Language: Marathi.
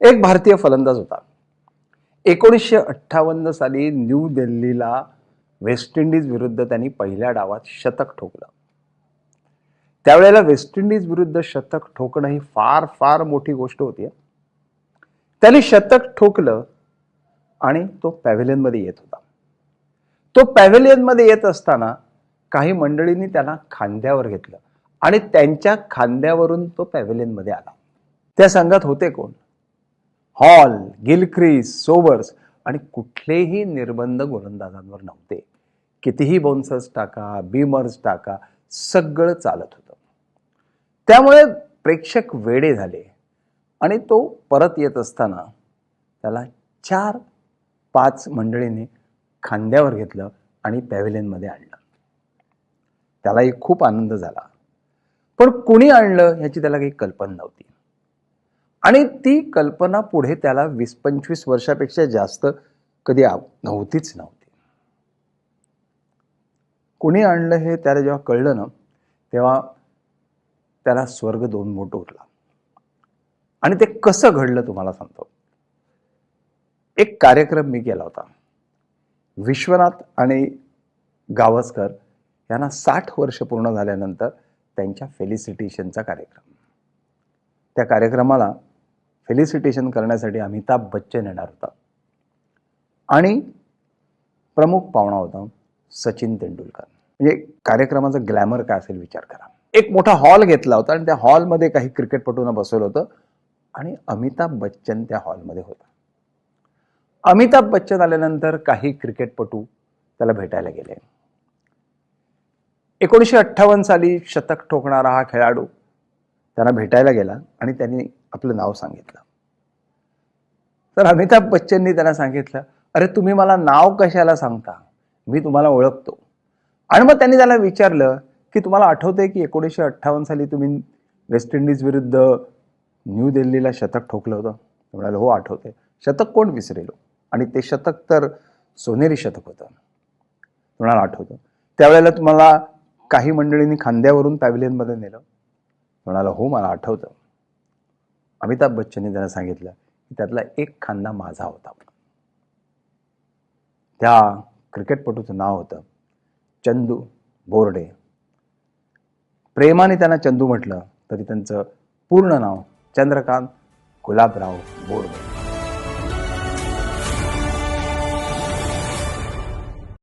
एक भारतीय फलंदाज होता. 1958 साली न्यू दिल्लीला वेस्ट इंडिज विरुद्ध त्यांनी पहिल्या डावात शतक ठोकलं. त्यावेळेला वेस्ट इंडिज विरुद्ध शतक ठोकणं ही फार फार मोठी गोष्ट होती. त्यांनी शतक ठोकलं आणि तो पॅव्हेलियन मध्ये येत होता. तो पॅव्हेलियन मध्ये येत असताना काही मंडळींनी त्यांना खांद्यावर घेतलं आणि त्यांच्या खांद्यावरून तो पॅव्हेलियन मध्ये आला. त्या संघात होते कोण? हॉल, गिलख्रिस्ट, सोबर्स आणि कुठलेही निर्बंध गोलंदाजांवर नव्हते. कितीही बाउन्सर्स टाका, बीमर्स टाका, सगळं चालत होतं. त्यामुळे प्रेक्षक वेडे झाले आणि तो परत येत असताना त्याला 4-5 मंडळींनी खांद्यावर घेतलं आणि पॅव्हेलियन मध्ये आणलं. त्यालाही खूप आनंद झाला. पण कुणी आणलं ह्याची त्याला काही कल्पना नव्हती आणि ती कल्पना पुढे त्याला 20-25 वर्षापेक्षा जास्त कधी नव्हतीच नव्हती. कुणी आणलं हे त्याला जेव्हा कळलं ना, तेव्हा त्याला स्वर्ग दोन बोट उरला. आणि ते कसं घडलं तुम्हाला सांगतो. एक कार्यक्रम मी केला होता. विश्वनाथ आणि गावस्कर यांना 60 वर्ष पूर्ण झाल्यानंतर त्यांच्या फेलिसिटेशनचा कार्यक्रम. त्या कार्यक्रमाला फेलिसिटेशन करण्यासाठी अमिताभ बच्चन येणार होता आणि प्रमुख पाहुणा होता सचिन तेंडुलकर. म्हणजे कार्यक्रमाचा ग्लॅमर काय असेल विचार करा. एक मोठा हॉल घेतला होता आणि त्या हॉलमध्ये काही क्रिकेटपटूंना बसवलं होतं आणि अमिताभ बच्चन त्या हॉलमध्ये होता. अमिताभ बच्चन आल्यानंतर काही क्रिकेटपटू त्याला भेटायला गेले. 1958 साली शतक ठोकणारा हा खेळाडू त्यांना भेटायला गेला आणि त्यांनी आपलं नाव सांगितलं. तर अमिताभ बच्चननी त्यांना सांगितलं, अरे तुम्ही मला नाव कशाला सांगता, मी तुम्हाला ओळखतो. आणि मग त्यांनी त्याला विचारलं की तुम्हाला आठवतंय की 1958 साली तुम्ही वेस्ट इंडिज विरुद्ध न्यू दिल्लीला शतक ठोकलं होतं? ते म्हणाले, हो आठवतंय. शतक कोण विसरेलो, आणि ते शतक तर सोनेरी शतक होतं. तुम्हाला आठवतं? त्यावेळेला तुम्हाला काही मंडळींनी खांद्यावरून पॅव्हेलियन मध्ये नेलं? म्हणाला, हो मला आठवतं. अमिताभ बच्चनने त्यांना सांगितलं की त्यातला एक खांदा माझा होता. त्या क्रिकेटपटूचं नाव होतं चंदू बोर्डे. प्रेमाने त्यांना चंदू म्हटलं तरी त्यांचं पूर्ण नाव चंद्रकांत गुलाबराव बोर्डे.